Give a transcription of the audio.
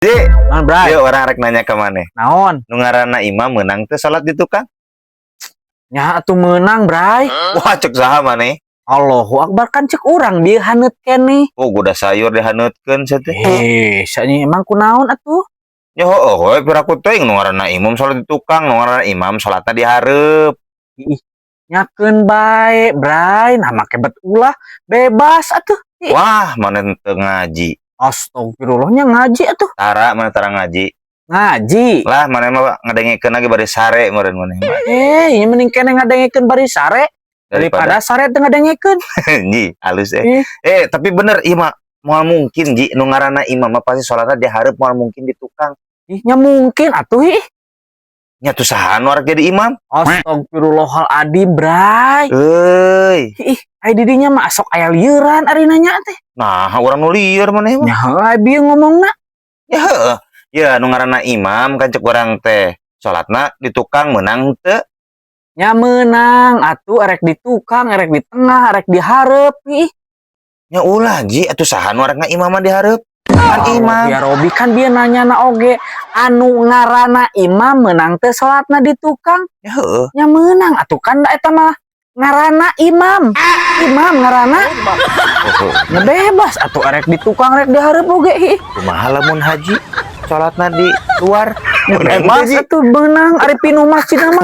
Ji, Naon, Bray? yuk orang rek nanya ke mana? Naon? Nu ngaranna imam menang teh salat di tukang? Nya atuh menang, Bray. Wah, cek saha maneh? Allahu Akbar kan cek urang dia haneut keneh. Oh, goda sayur dihaneutkeun sia teh. Sanya emang kunaon atuh? Ya heueuh we piraku teuing nu ngaranna imam salat di tukang, nu ngaranna imam salatna di hareup. Ih, nyakeun bae, Bray. Nah make bet ulah bebas atuh. Ih, Wah, maneh teu ngaji. astagfirullahnya ngaji atuh. Tara maneh tara ngaji. Ngaji. Lah maneh mah ngadengekeun lagi bari sare meureun maneh mah. Ieu mending keneh ngadengekeun bari sare daripada sare teu ngadengekeun. Ji, halus Ih, tapi bener ieu mah moal mungkin Ji nu ngaranna imam mah pasti salatna di hareup moal mungkin di tukang. nya mungkin atuh ih. Nya tuh saha nu arek jadi imam? Astagfirullahaladzim, Bray. Euy. Ih, ai didinya mah sok aya lieuran ari nanya teh. Nah, urang nu lieur maneh mah. Nya heuh bieu ngomongna. Ya heueuh. Ya nu ngaranna imam kan cek urang teh salatna di tukang menang teu? Nya meunang atuh erek di tukang, erek di tengah, erek di hareup ih. Nya ulah Ji, atuh saha nu arek ngaimam di hareup? Kan imam. Ya Robi kan dia nanya na oge anu ngaranna imam menang teh salatna di tukang. Ya heueuh. Nya meunang atuh kan da eta mah ngaranna imam. Imam ngaranna. Oh, Nya bebas atuh erek di tukang, erek di hareup oge ih. kumaha lamun haji salatna di luar? Nya bebas atuh beunang ari pinu masjid mah.